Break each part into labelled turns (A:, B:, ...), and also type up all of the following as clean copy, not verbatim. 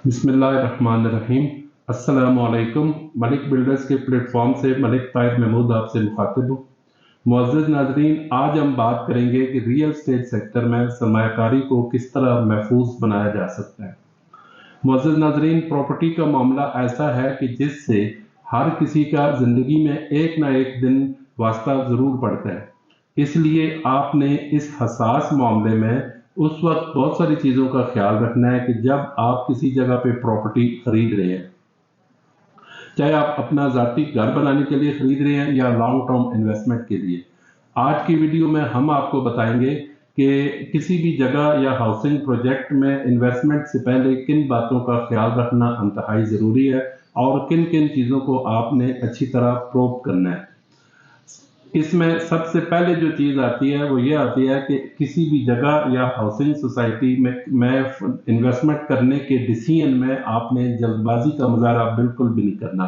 A: بسم اللہ الرحمن الرحیم۔ السلام علیکم۔ ملک بلڈرز کے پلیٹ فارم سے ملک طاہر محمود آپ سے مخاطب ہوں۔ معزز ناظرین، آج ہم بات کریں گے کہ ریئل اسٹیٹ سیکٹر میں سرمایہ کاری کو کس طرح محفوظ بنایا جا سکتا ہے۔ معزز ناظرین، پراپرٹی کا معاملہ ایسا ہے کہ جس سے ہر کسی کا زندگی میں ایک نہ ایک دن واسطہ ضرور پڑتا ہے، اس لیے آپ نے اس حساس معاملے میں اس وقت بہت ساری چیزوں کا خیال رکھنا ہے کہ جب آپ کسی جگہ پہ پراپرٹی خرید رہے ہیں، چاہے آپ اپنا ذاتی گھر بنانے کے لیے خرید رہے ہیں یا لانگ ٹرم انویسٹمنٹ کے لیے۔ آج کی ویڈیو میں ہم آپ کو بتائیں گے کہ کسی بھی جگہ یا ہاؤسنگ پروجیکٹ میں انویسٹمنٹ سے پہلے کن باتوں کا خیال رکھنا انتہائی ضروری ہے اور کن کن چیزوں کو آپ نے اچھی طرح پروب کرنا ہے۔ اس میں سب سے پہلے جو چیز آتی ہے وہ یہ آتی ہے کہ کسی بھی جگہ یا ہاؤسنگ سوسائٹی میں انویسٹمنٹ کرنے کے ڈیسیژن میں آپ نے جلد بازی کا مظاہرہ بالکل بھی نہیں کرنا۔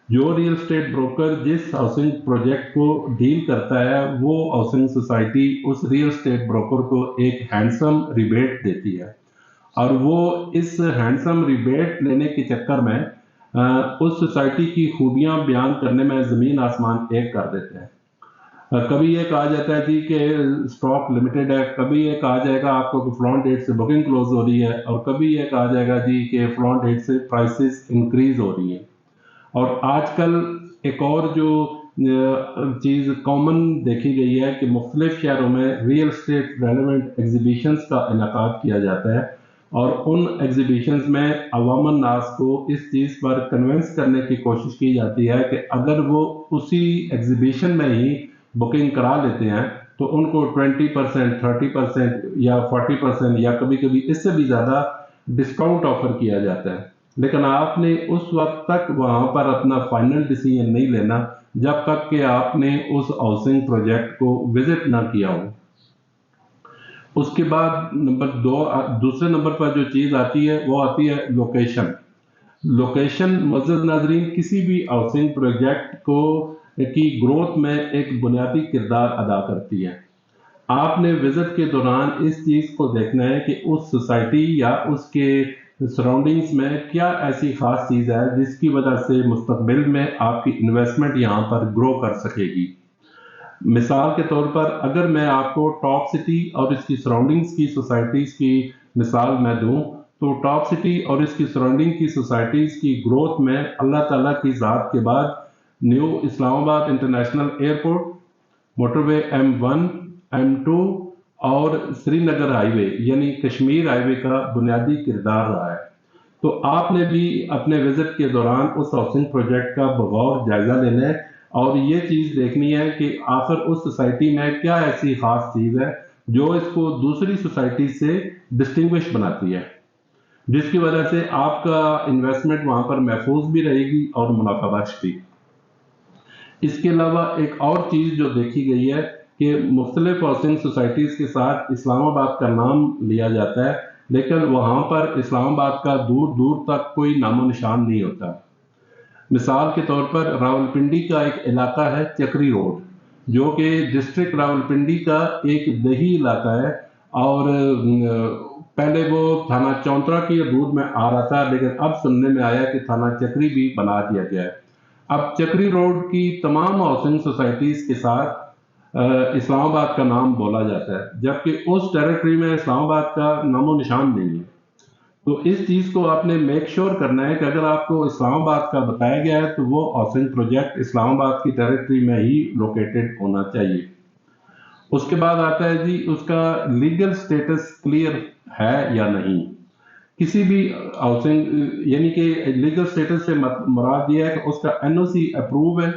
A: جو ریئل اسٹیٹ بروکر جس ہاؤسنگ پروجیکٹ کو ڈیل کرتا ہے، وہ ہاؤسنگ سوسائٹی اس ریئل اسٹیٹ بروکر کو ایک ہینڈسم ریبیٹ دیتی ہے، اور وہ اس ہینڈسم ریبیٹ لینے کے چکر میں اس سوسائٹی کی خوبیاں بیان کرنے میں زمین آسمان ایک کر دیتے ہیں۔ کبھی یہ کہا جاتا ہے جی کہ اسٹاک لمیٹڈ ہے، کبھی یہ کہا جائے گا آپ کو کہ فلاں ڈیٹ سے بکنگ کلوز ہو رہی ہے، اور کبھی یہ کہا جائے گا جی کہ فلاں ڈیٹ سے پرائسز انکریز ہو رہی ہیں۔ اور آج کل ایک اور جو چیز کامن دیکھی گئی ہے کہ مختلف شہروں میں ریئل اسٹیٹ ریلیونٹ ایگزیبیشنز کا انعقاد کیا جاتا ہے، اور ان ایگزیبیشنز میں عوام الناس کو اس چیز پر کنونس کرنے کی کوشش کی جاتی ہے کہ اگر وہ اسی ایگزیبیشن میں ہی بکنگ کرا لیتے ہیں تو ان کو 20%، 30% یا 40% یا کبھی کبھی اس سے بھی زیادہ ڈسکاؤنٹ آفر کیا جاتا ہے۔ لیکن آپ نے اس وقت تک وہاں پر اپنا فائنل ڈیسیژن نہیں لینا جب تک کہ آپ نے اس ہاؤسنگ پروجیکٹ کو وزٹ نہ کیا ہو۔ اس کے بعد دوسرے نمبر پر جو چیز آتی ہے وہ آتی ہے لوکیشن۔ لوکیشن معزز ناظرین کسی بھی ہاؤسنگ پروجیکٹ کی گروتھ میں ایک بنیادی کردار ادا کرتی ہے۔ آپ نے وزٹ کے دوران اس چیز کو دیکھنا ہے کہ اس سوسائٹی یا اس کے سراؤنڈنگز میں کیا ایسی خاص چیز ہے جس کی وجہ سے مستقبل میں آپ کی انویسٹمنٹ یہاں پر گرو کر سکے گی۔ مثال کے طور پر اگر میں آپ کو ٹاپ سٹی اور اس کی سراؤنڈنگز کی سوسائٹیز کی مثال میں دوں تو ٹاپ سٹی اور اس کی سراؤنڈنگ کی سوسائٹیز کی گروتھ میں اللہ تعالیٰ کی ذات کے بعد نیو اسلام آباد انٹرنیشنل ایئرپورٹ، موٹر وے M1، M2 اور سری نگر ہائی وے یعنی کشمیر ہائی وے کا بنیادی کردار رہا ہے۔ تو آپ نے بھی اپنے وزٹ کے دوران اس ہاؤسنگ پروجیکٹ کا بغور جائزہ لینا ہے اور یہ چیز دیکھنی ہے کہ آخر اس سوسائٹی میں کیا ایسی خاص چیز ہے جو اس کو دوسری سوسائٹی سے ڈسٹنگوش بناتی ہے، جس کی وجہ سے آپ کا انویسٹمنٹ وہاں پر محفوظ بھی رہے گی اور منافع بخش بھی۔ اس کے علاوہ ایک اور چیز جو دیکھی گئی ہے کہ مختلف ہاؤسنگ سوسائٹیز کے ساتھ اسلام آباد کا نام لیا جاتا ہے، لیکن وہاں پر اسلام آباد کا دور دور تک کوئی نام و نشان نہیں ہوتا۔ مثال کے طور پر راولپنڈی کا ایک علاقہ ہے چکری روڈ، جو کہ ڈسٹرکٹ راولپنڈی کا ایک دیہی علاقہ ہے، اور پہلے وہ تھانہ چونترا کی حدود میں آ رہا تھا، لیکن اب سننے میں آیا کہ تھانہ چکری بھی بنا دیا گیا ہے۔ اب چکری روڈ کی تمام ہاؤسنگ سوسائٹیز کے ساتھ اسلام آباد کا نام بولا جاتا ہے، جبکہ اس ٹیریٹری میں اسلام آباد کا نام و نشان نہیں ہے۔ تو اس چیز کو آپ نے میک شور کرنا ہے کہ اگر آپ کو اسلام آباد کا بتایا گیا ہے تو وہ ہاؤسنگ پروجیکٹ اسلام آباد کی ٹیریٹری میں ہی لوکیٹڈ ہونا چاہیے۔ اس کے بعد آتا ہے جی اس کا لیگل سٹیٹس کلیئر ہے یا نہیں۔ کسی بھی ہاؤسنگ یعنی کہ لیگل سٹیٹس سے مراد یہ ہے کہ اس کا NOC اپروو ہے،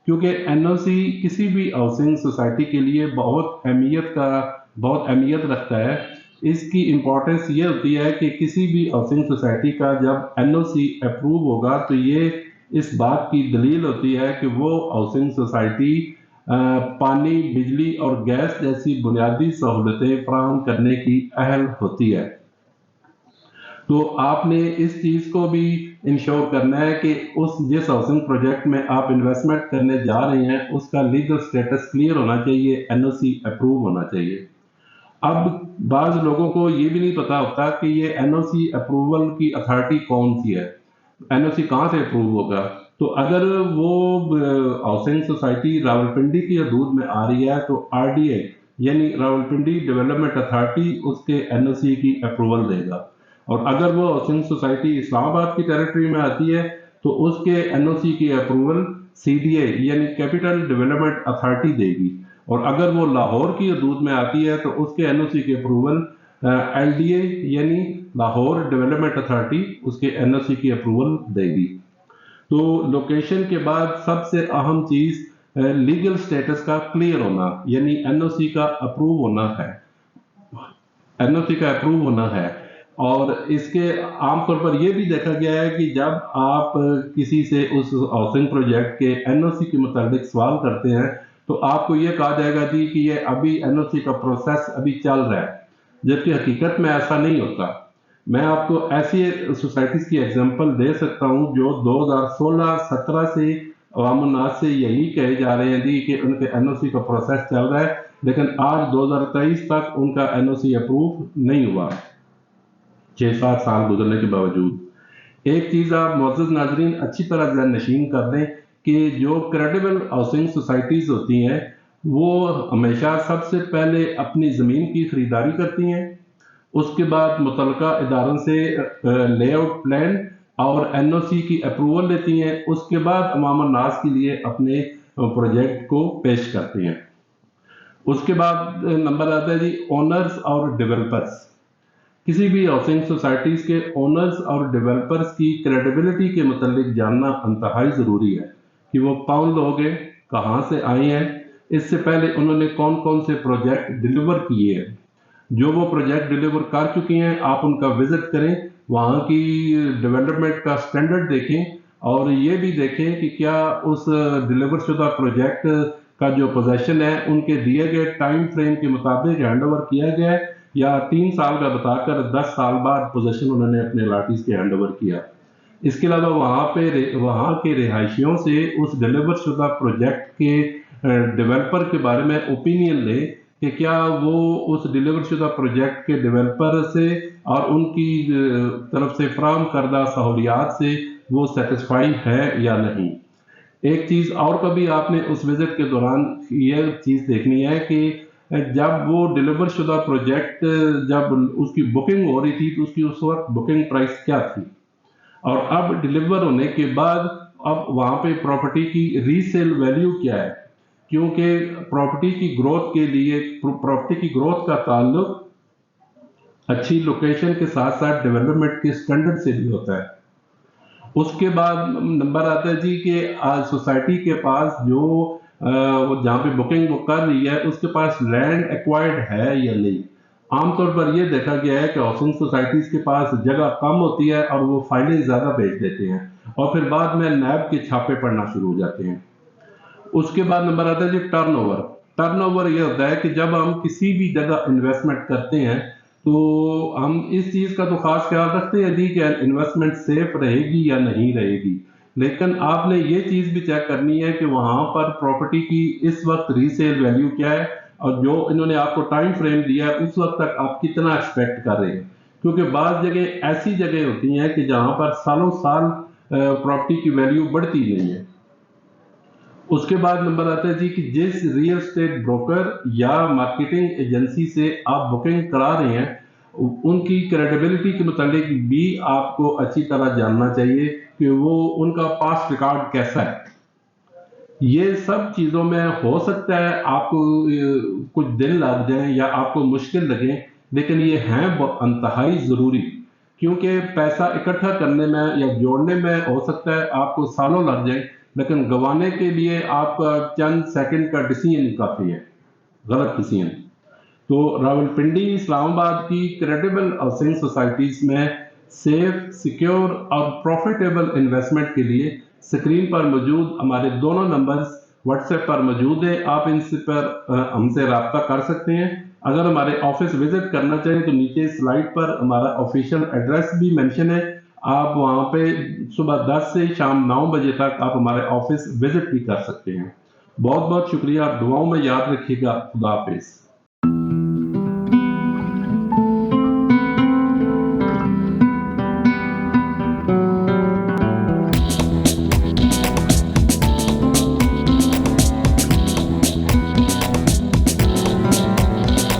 A: کیونکہ NOC کسی بھی ہاؤسنگ سوسائٹی کے لیے بہت اہمیت رکھتا ہے۔ اس کی امپورٹنس یہ ہوتی ہے کہ کسی بھی ہاؤسنگ سوسائٹی کا جب NOC اپروو ہوگا تو یہ اس بات کی دلیل ہوتی ہے کہ وہ ہاؤسنگ سوسائٹی پانی، بجلی اور گیس جیسی بنیادی سہولتیں فراہم کرنے کی اہل ہوتی ہے۔ تو آپ نے اس چیز کو بھی انشور کرنا ہے کہ جس ہاؤسنگ پروجیکٹ میں آپ انویسٹمنٹ کرنے جا رہے ہیں اس کا لیگل سٹیٹس کلیئر ہونا چاہیے، NOC اپروو ہونا چاہیے۔ اب بعض لوگوں کو یہ بھی نہیں پتا ہوتا کہ یہ NOC اپروول کی اتھارٹی کون سی ہے، NOC کہاں سے اپروو ہوگا۔ تو اگر وہ ہاؤسنگ سوسائٹی راولپنڈی کی حدود میں آ رہی ہے تو RDA یعنی راولپنڈی ڈیولپمنٹ اتھارٹی اس کے NOC کی اپروول دے گا، اور اگر وہ ہاؤسنگ سوسائٹی اسلام آباد کی ٹیریٹری میں آتی ہے تو اس کے NOC کی اپروول CDA یعنی کیپٹل ڈیولپمنٹ اتھارٹی دے گی، اور اگر وہ لاہور کی حدود میں آتی ہے تو اس کے NOC کی اپروول LDA یعنی لاہور ڈیولپمنٹ اتھارٹی اس کے NOC کی اپروول دے گی۔ تو لوکیشن کے بعد سب سے اہم چیز لیگل سٹیٹس کا کلیئر ہونا، یعنی NOC کا اپروو ہونا ہے، NOC کا اپروو ہونا ہے۔ اور اس کے عام طور پر یہ بھی دیکھا گیا ہے کہ جب آپ کسی سے اس ہاؤسنگ پروجیکٹ کے NOC کے متعلق سوال کرتے ہیں تو آپ کو یہ کہا جائے گا جی کہ یہ ابھی NOC کا پروسیس ابھی چل رہا ہے، جبکہ حقیقت میں ایسا نہیں ہوتا۔ میں آپ کو ایسی سوسائٹیز کی ایگزامپل دے سکتا ہوں جو 2016-17 سے عوام الناس سے یہی کہے جا رہے ہیں جی کہ ان کے NOC کا پروسیس چل رہا ہے، لیکن آج 2023 تک ان کا NOC اپروو نہیں ہوا، 6-7 سال گزرنے کے باوجود۔ ایک چیز آپ معزز ناظرین اچھی طرح ذہن نشین کر دیں کہ جو کریڈیبل ہاؤسنگ سوسائٹیز ہوتی ہیں وہ ہمیشہ سب سے پہلے اپنی زمین کی خریداری کرتی ہیں، اس کے بعد متعلقہ اداروں سے لے آؤٹ پلان اور NOC کی اپروول لیتی ہیں، اس کے بعد عوام الناس کے لیے اپنے پروجیکٹ کو پیش کرتے ہیں۔ اس کے بعد نمبر آتا ہے جی اونرز اور ڈیولپرز۔ کسی بھی ہاؤسنگ سوسائٹیز کے اونرز اور ڈیولپرز کی کریڈیبلٹی کے متعلق جاننا انتہائی ضروری ہے کہ وہ کون لوگ ہیں، کہاں سے آئے ہیں، اس سے پہلے انہوں نے کون کون سے پروجیکٹ ڈیلیور کیے ہیں۔ جو وہ پروجیکٹ ڈیلیور کر چکی ہیں آپ ان کا وزٹ کریں، وہاں کی ڈیولپمنٹ کا سٹینڈرڈ دیکھیں، اور یہ بھی دیکھیں کہ کیا اس ڈیلیور شدہ پروجیکٹ کا جو پوزیشن ہے ان کے دیے گئے ٹائم فریم کے مطابق ہینڈ اوور کیا گیا ہے، یا 3 سال کا بتا کر 10 سال بعد پوزیشن انہوں نے اپنے لاٹیز کے ہینڈ اوور کیا۔ اس کے علاوہ وہاں کے رہائشیوں سے اس ڈیلیور شدہ پروجیکٹ کے ڈیولپر کے بارے میں اوپینین لیں کہ کیا وہ اس ڈیلیور شدہ پروجیکٹ کے ڈیولپر سے اور ان کی طرف سے فراہم کردہ سہولیات سے وہ سیٹسفائی ہے یا نہیں۔ ایک چیز اور کبھی آپ نے اس وزٹ کے دوران یہ چیز دیکھنی ہے کہ جب وہ ڈیلیور شدہ پروجیکٹ جب اس کی بکنگ ہو رہی تھی تو اس کی اس وقت بکنگ پرائس کیا تھی، اور اب ڈیلیور ہونے کے بعد اب وہاں پہ پراپرٹی کی ری سیل ویلیو کیا ہے، کیونکہ پراپرٹی کی گروتھ کے لیے پراپرٹی کی گروتھ کا تعلق اچھی لوکیشن کے ساتھ ساتھ ڈیولپمنٹ کے سٹینڈرڈ سے بھی ہوتا ہے۔ اس کے بعد نمبر آتا ہے جی کہ سوسائٹی کے پاس جو جہاں پہ بکنگ وہ کر رہی ہے اس کے پاس لینڈ ایکوائرڈ ہے یا نہیں۔ عام طور پر یہ دیکھا گیا ہے کہ ہاؤسنگ سوسائٹیز کے پاس جگہ کم ہوتی ہے اور وہ فائلیں زیادہ بھیج دیتے ہیں، اور پھر بعد میں نیب کے چھاپے پڑنا شروع ہو جاتے ہیں۔ اس کے بعد نمبر آتا ہے جی ٹرن اوور۔ ٹرن اوور یہ ہوتا ہے کہ جب ہم کسی بھی جگہ انویسٹمنٹ کرتے ہیں تو ہم اس چیز کا تو خاص خیال رکھتے ہیں جی کہ انویسٹمنٹ سیف رہے گی یا نہیں رہے گی، لیکن آپ نے یہ چیز بھی چیک کرنی ہے کہ وہاں پر پراپرٹی کی اس وقت ری سیل ویلیو کیا ہے، اور جو انہوں نے آپ کو ٹائم فریم دیا ہے اس وقت تک آپ کتنا ایکسپیکٹ کر رہے ہیں، کیونکہ بعض جگہ ایسی جگہ ہوتی ہیں کہ جہاں پر سالوں سال پراپرٹی کی ویلیو بڑھتی نہیں ہے۔ اس کے بعد نمبر آتا ہے جی کہ جس ریئل اسٹیٹ بروکر یا مارکیٹنگ ایجنسی سے آپ بکنگ کرا رہے ہیں ان کی کریڈیبلٹی کے متعلق بھی آپ کو اچھی طرح جاننا چاہیے کہ وہ ان کا پاسٹ ریکارڈ کیسا ہے۔ یہ سب چیزوں میں ہو سکتا ہے آپ کو کچھ دن لگ جائیں یا آپ کو مشکل لگیں، لیکن یہ ہیں انتہائی ضروری، کیونکہ پیسہ اکٹھا کرنے میں یا جوڑنے میں ہو سکتا ہے آپ کو سالوں لگ جائیں، لیکن گوانے کے لیے آپ کا چند سیکنڈ کا ڈیسیژن کافی ہے، غلط ڈیسیژن۔ تو راولپنڈی اسلام آباد کی کریڈیبل ہاؤسنگ سوسائٹیز میں سیف، سیکیور اور پروفیٹیبل انویسٹمنٹ کے لیے اسکرین پر موجود ہمارے دونوں نمبرز واٹس ایپ پر موجود ہیں، آپ ان سے پر ہم سے رابطہ کر سکتے ہیں۔ اگر ہمارے آفس وزٹ کرنا چاہیں تو نیچے سلائڈ پر ہمارا آفیشیل ایڈریس بھی مینشن ہے، آپ وہاں پہ صبح 10 سے شام 9 بجے تک آپ ہمارے آفس وزٹ بھی کر سکتے ہیں۔ بہت بہت شکریہ، دعاؤں میں یاد رکھیے گا۔ خدا حافظ۔